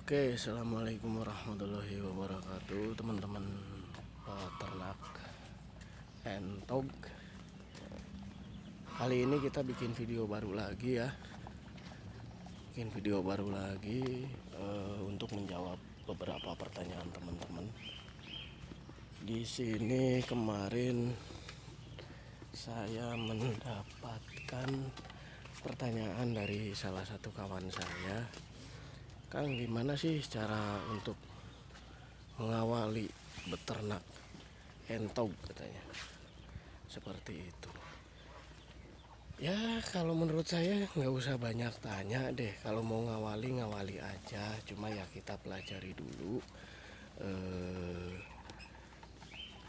Oke, assalamualaikum warahmatullahi wabarakatuh, teman-teman peternak entog. Kali ini kita bikin video baru lagi ya, untuk menjawab beberapa pertanyaan teman-teman. Di sini kemarin saya mendapatkan pertanyaan dari salah satu kawan saya. Kang, gimana sih cara untuk mengawali beternak entog, katanya seperti itu. Ya kalau menurut saya nggak usah banyak tanya deh, kalau mau ngawali aja. Cuma ya kita pelajari dulu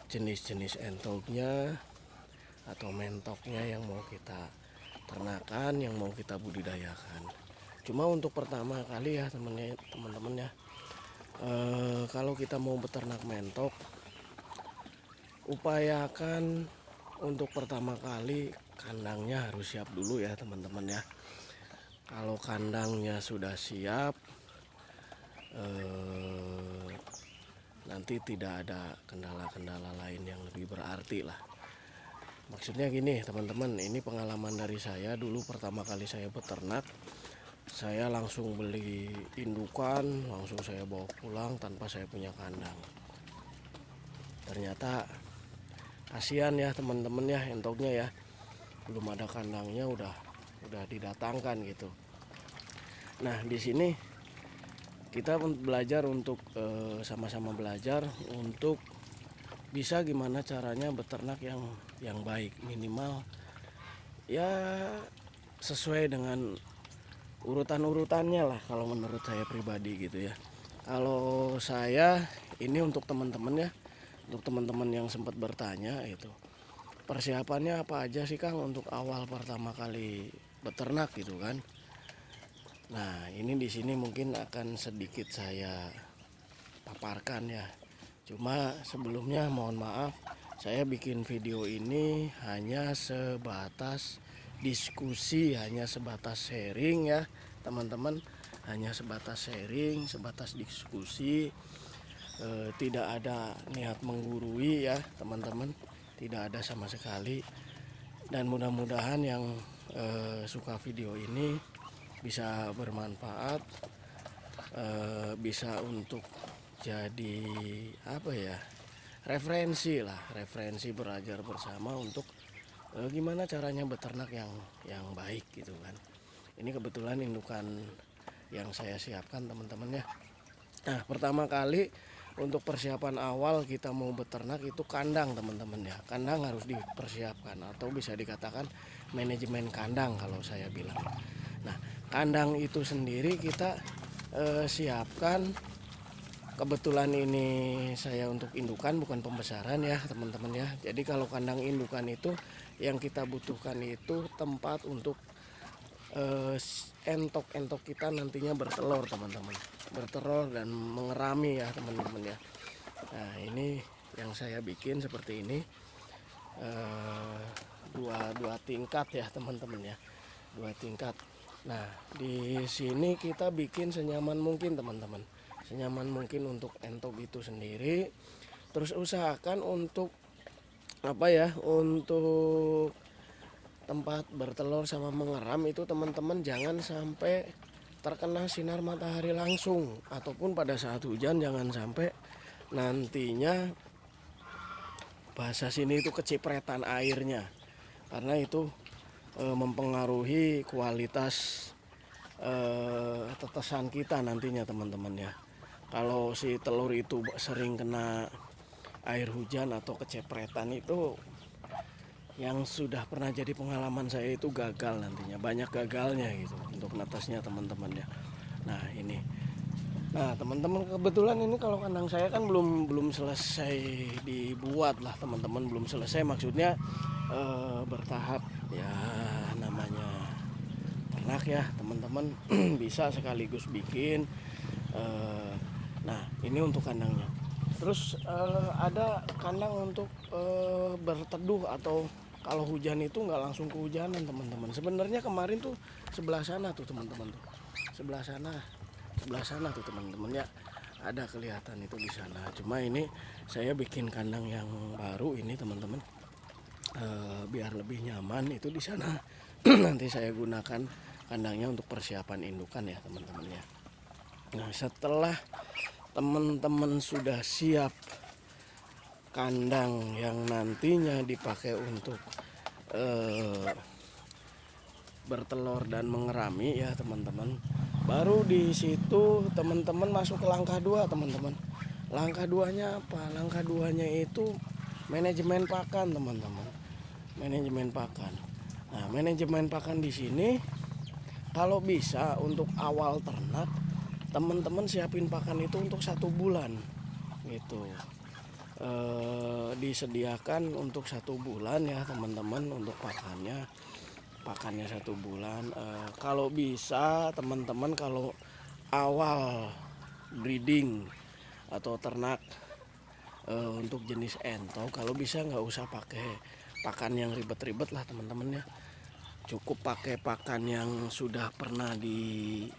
jenis-jenis entognya atau mentoknya yang mau kita ternakan, yang mau kita budidayakan. Cuma untuk pertama kali ya teman-teman ya, kalau kita mau beternak mentok, upayakan untuk pertama kali kandangnya harus siap dulu ya teman-teman ya. Kalau kandangnya sudah siap, nanti tidak ada kendala-kendala lain yang lebih berarti lah. Maksudnya gini teman-teman, ini pengalaman dari saya dulu pertama kali saya beternak. Saya langsung beli indukan, langsung saya bawa pulang tanpa saya punya kandang. Ternyata kasihan ya teman-teman ya, entognya ya, belum ada kandangnya udah didatangkan gitu. Nah di sini kita belajar untuk sama-sama belajar untuk bisa gimana caranya beternak yang baik, minimal ya sesuai dengan urutan-urutannya lah kalau menurut saya pribadi gitu ya. Kalau saya ini untuk teman-teman ya, untuk teman-teman yang sempat bertanya itu, persiapannya apa aja sih Kang untuk awal pertama kali beternak gitu kan. Nah ini di sini mungkin akan sedikit saya paparkan ya. Cuma sebelumnya mohon maaf, saya bikin video ini hanya sebatas diskusi, hanya sebatas sharing ya teman-teman, hanya sebatas sharing, sebatas diskusi, tidak ada niat menggurui ya teman-teman, tidak ada sama sekali. Dan mudah-mudahan yang suka video ini bisa bermanfaat, bisa untuk jadi apa ya, referensi belajar bersama untuk gimana caranya beternak yang baik gitu kan. Ini kebetulan indukan yang saya siapkan teman-teman ya. Nah pertama kali untuk persiapan awal kita mau beternak itu kandang teman-teman ya. Kandang harus dipersiapkan atau bisa dikatakan manajemen kandang kalau saya bilang. Nah kandang itu sendiri kita siapkan. Kebetulan ini saya untuk indukan bukan pembesaran ya teman-teman ya. Jadi kalau kandang indukan itu yang kita butuhkan itu tempat untuk entok-entok kita nantinya bertelur teman-teman. Bertelur dan mengerami ya teman-teman ya. Nah ini yang saya bikin seperti ini, dua tingkat ya teman-teman ya, 2 tingkat. Nah di sini kita bikin senyaman mungkin teman-teman, senyaman mungkin untuk entok itu sendiri. Terus usahakan untuk apa ya, untuk tempat bertelur sama mengeram itu teman-teman jangan sampai terkena sinar matahari langsung, ataupun pada saat hujan jangan sampai nantinya bahasa sini itu kecipretan airnya, karena itu mempengaruhi kualitas tetesan kita nantinya teman-teman ya. Kalau si telur itu sering kena air hujan atau kecepretan, itu yang sudah pernah jadi pengalaman saya itu gagal nantinya, banyak gagalnya gitu untuk netesnya teman-teman ya. Nah ini, nah teman-teman kebetulan ini kalau kandang saya kan belum selesai dibuat lah teman-teman, belum selesai maksudnya bertahap ya, namanya ternak ya teman-teman. Bisa sekaligus bikin. Nah ini untuk kandangnya. Terus ada kandang untuk berteduh atau kalau hujan itu nggak langsung kehujanan teman-teman. Sebenarnya kemarin tuh sebelah sana tuh teman-teman tuh, sebelah sana sebelah sana tuh teman-teman ya, ada kelihatan itu di sana. Cuma ini saya bikin kandang yang baru ini teman-teman, biar lebih nyaman itu di sana. Nanti saya gunakan kandangnya untuk persiapan indukan ya teman-teman ya. Nah setelah teman-teman sudah siap kandang yang nantinya dipakai untuk bertelur dan mengerami ya teman-teman, baru di situ teman-teman masuk ke langkah 2 teman-teman. Langkah 2-nya apa? Langkah 2-nya itu manajemen pakan teman-teman. Manajemen pakan. Nah, manajemen pakan di sini kalau bisa untuk awal ternak teman-teman siapin pakan itu untuk 1 bulan gitu. Disediakan untuk 1 bulan ya teman-teman untuk pakannya 1 bulan. Kalau bisa teman-teman kalau awal breeding atau ternak untuk jenis entok, kalau bisa nggak usah pakai pakan yang ribet-ribet lah teman-teman ya. Cukup pakai pakan yang sudah pernah dicoba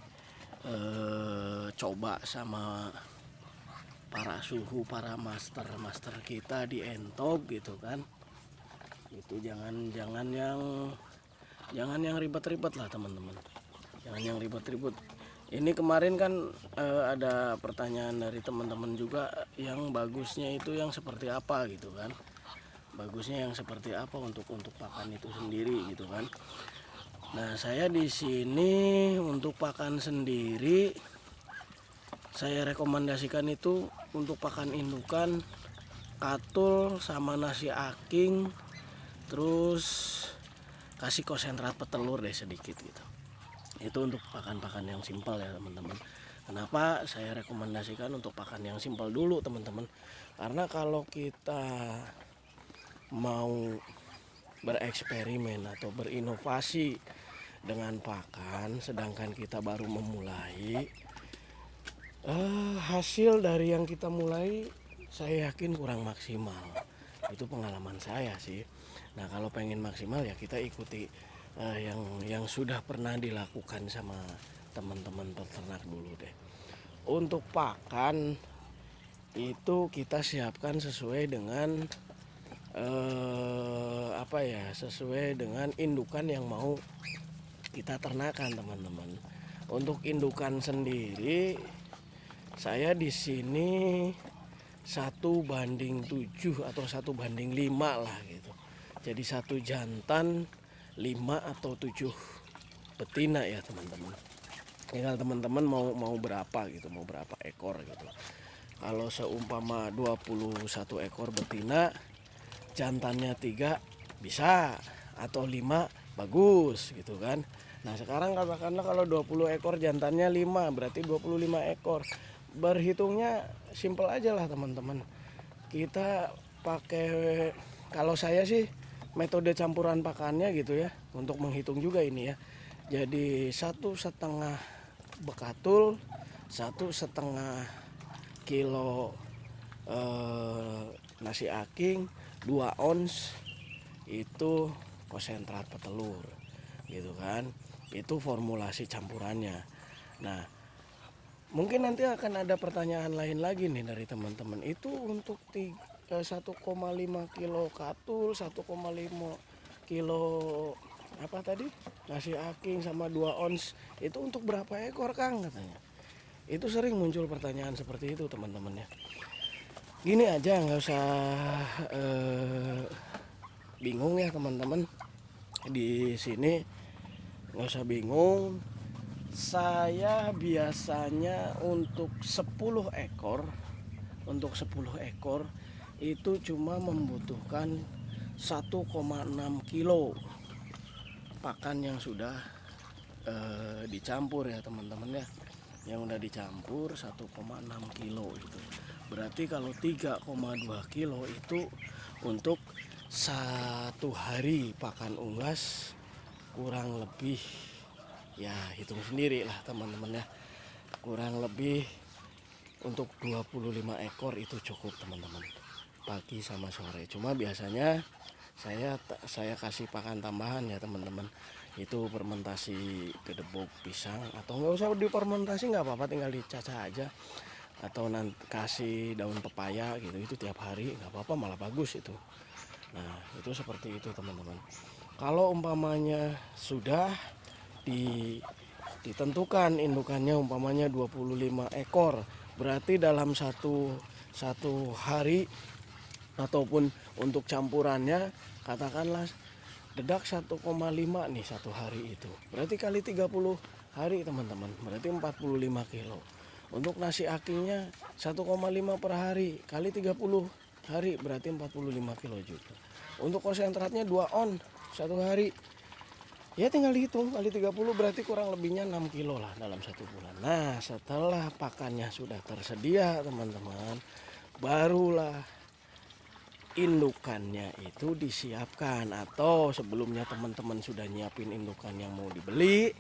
sama para suhu, para master kita di entok gitu kan. Itu jangan yang ribet-ribet lah teman-teman, jangan yang ribet-ribet. Ini kemarin kan ada pertanyaan dari teman-teman juga, yang bagusnya itu yang seperti apa gitu kan, bagusnya yang seperti apa untuk pakan itu sendiri gitu kan. Nah saya di sini untuk pakan sendiri saya rekomendasikan itu untuk pakan indukan katul sama nasi aking, terus kasih konsentrat petelur deh sedikit gitu. Itu untuk pakan-pakan yang simpel ya teman-teman. Kenapa saya rekomendasikan untuk pakan yang simpel dulu teman-teman? Karena kalau kita mau bereksperimen atau berinovasi dengan pakan, sedangkan kita baru memulai, hasil dari yang kita mulai saya yakin kurang maksimal. Itu pengalaman saya sih. Nah kalau pengen maksimal ya kita ikuti yang sudah pernah dilakukan sama teman-teman peternak dulu deh. Untuk pakan itu kita siapkan sesuai dengan sesuai dengan indukan yang mau kita ternakan teman-teman. Untuk indukan sendiri saya di sini 1:7 atau 1:5 lah gitu. Jadi 1 jantan 5 atau 7 betina ya teman-teman. Tinggal teman-teman mau berapa gitu, mau berapa ekor gitu. Kalau seumpama 21 ekor betina, jantannya 3 bisa, atau 5 bagus gitu kan. Nah sekarang katakanlah kalau 20 ekor jantannya 5 berarti 25 ekor. Berhitungnya simpel aja lah teman-teman. Kita pakai, kalau saya sih metode campuran pakannya gitu ya, untuk menghitung juga ini ya. Jadi 1,5 bekatul, 1,5 kilo nasi aking, 2 ons itu konsentrat petelur gitu kan. Itu formulasi campurannya. Nah mungkin nanti akan ada pertanyaan lain lagi nih dari teman-teman, itu untuk 1,5 kilo katul, 1,5 kilo apa tadi nasi aking sama 2 ons itu untuk berapa ekor Kang katanya. Itu sering muncul pertanyaan seperti itu teman-teman ya. Gini aja, nggak usah bingung ya teman-teman. Di sini nggak usah bingung. Saya biasanya untuk 10 ekor itu cuma membutuhkan 1,6 kilo pakan yang sudah dicampur ya teman-teman ya. Yang udah dicampur 1,6 kilo itu. Berarti kalau 3,2 kilo itu untuk 1 hari pakan unggas, kurang lebih ya hitung sendiri lah teman-teman ya. Kurang lebih untuk 25 ekor itu cukup teman-teman, pagi sama sore. Cuma biasanya saya kasih pakan tambahan ya teman-teman. Itu fermentasi gedebuk pisang, atau nggak usah difermentasi nggak apa-apa, tinggal dicacah aja, atau nanti kasih daun pepaya gitu, itu tiap hari nggak apa-apa, malah bagus itu. Nah itu seperti itu teman-teman. Kalau umpamanya sudah ditentukan indukannya umpamanya 25 ekor, berarti dalam satu hari ataupun untuk campurannya katakanlah dedak 1,5 nih satu hari, itu berarti kali 30 hari teman-teman, berarti 45 kilo. Untuk nasi akingnya 1,5 per hari kali 30 hari berarti 45 kilo juga. Untuk konsentratnya 2 on satu hari, ya tinggal dihitung kali 30 berarti kurang lebihnya 6 kilo lah dalam 1 bulan. Nah setelah pakannya sudah tersedia teman-teman, barulah indukannya itu disiapkan, atau sebelumnya teman-teman sudah nyiapin indukan yang mau dibeli.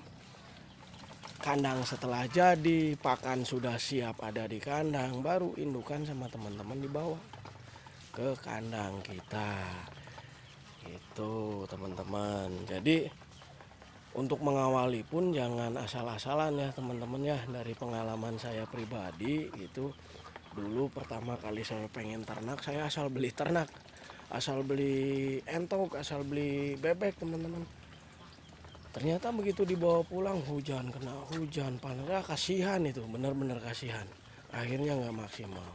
Kandang setelah jadi, pakan sudah siap ada di kandang, baru indukan sama teman-teman dibawa ke kandang kita. Itu teman-teman. Jadi untuk mengawali pun jangan asal-asalan ya teman-teman ya. Dari pengalaman saya pribadi gitu, dulu pertama kali saya pengen ternak, saya asal beli ternak, asal beli entok, asal beli bebek teman-teman. Ternyata begitu dibawa pulang hujan, kena hujan, panas, ya kasihan itu, benar-benar kasihan. Akhirnya nggak maksimal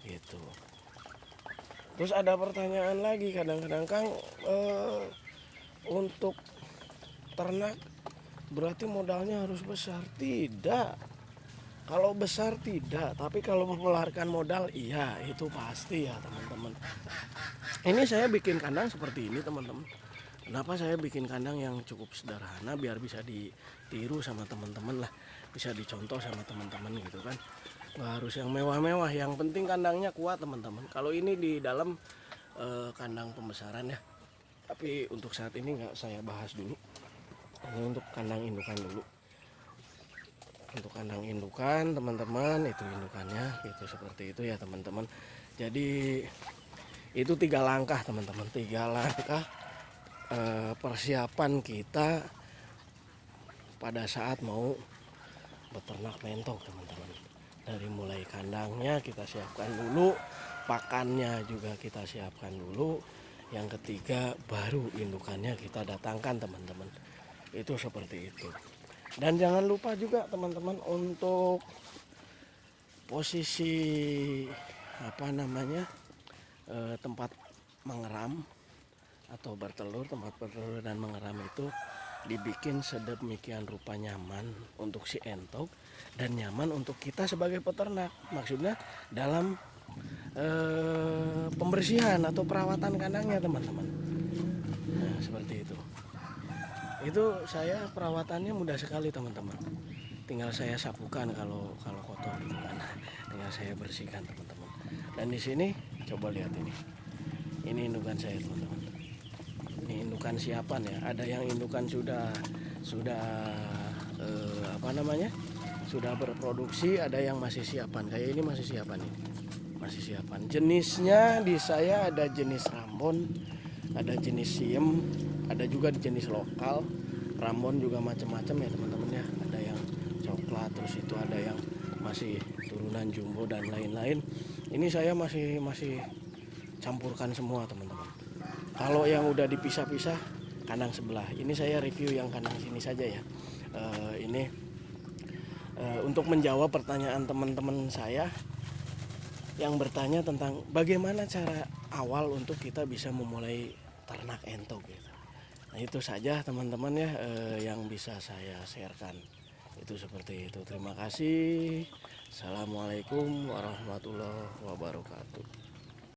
gitu. Terus ada pertanyaan lagi kadang-kadang, Kang, untuk ternak berarti modalnya harus besar? Tidak. Kalau besar tidak, tapi kalau mengeluarkan modal iya, itu pasti ya teman-teman. Ini saya bikin kandang seperti ini teman-teman. Kenapa saya bikin kandang yang cukup sederhana, biar bisa ditiru sama teman-teman lah, bisa dicontoh sama teman-teman gitu kan. Nggak harus yang mewah-mewah, yang penting kandangnya kuat teman-teman. Kalau ini di dalam kandang pembesaran ya, tapi untuk saat ini nggak saya bahas dulu. Ini untuk kandang indukan dulu. Untuk kandang indukan teman-teman, itu indukannya itu seperti itu ya teman-teman. Jadi itu 3 langkah teman-teman, 3 langkah persiapan kita pada saat mau beternak mentok teman-teman. Dari mulai kandangnya kita siapkan dulu, pakannya juga kita siapkan dulu, yang ketiga baru indukannya kita datangkan teman-teman. Itu seperti itu. Dan jangan lupa juga teman-teman untuk posisi tempat mengeram atau bertelur, tempat bertelur dan mengeram itu dibikin sedemikian rupa nyaman untuk si entok dan nyaman untuk kita sebagai peternak. Maksudnya dalam pembersihan atau perawatan kandangnya teman-teman. Nah, seperti itu. Itu saya perawatannya mudah sekali teman-teman. Tinggal saya sapukan kalau kotor gitu kan. Tinggal saya bersihkan teman-teman. Dan di sini coba lihat ini. Ini indukan saya teman-teman. Ini indukan siapan ya. Ada yang indukan sudah sudah berproduksi, ada yang masih siapan. Kayak ini masih siapan ini. Masih siapan. Jenisnya di saya ada jenis Rambon, ada jenis Siem, ada juga jenis lokal. Rambon juga macam-macam ya teman-teman ya. Ada yang coklat, terus itu ada yang masih turunan jumbo dan lain-lain. Ini saya masih campurkan semua teman-teman. Kalau yang udah dipisah-pisah kandang sebelah. Ini saya review yang kandang sini saja ya. Ini untuk menjawab pertanyaan teman-teman saya yang bertanya tentang bagaimana cara awal untuk kita bisa memulai ternak entok gitu. Nah itu saja teman-teman ya yang bisa saya sharekan. Itu seperti itu. Terima kasih. Assalamualaikum warahmatullahi wabarakatuh.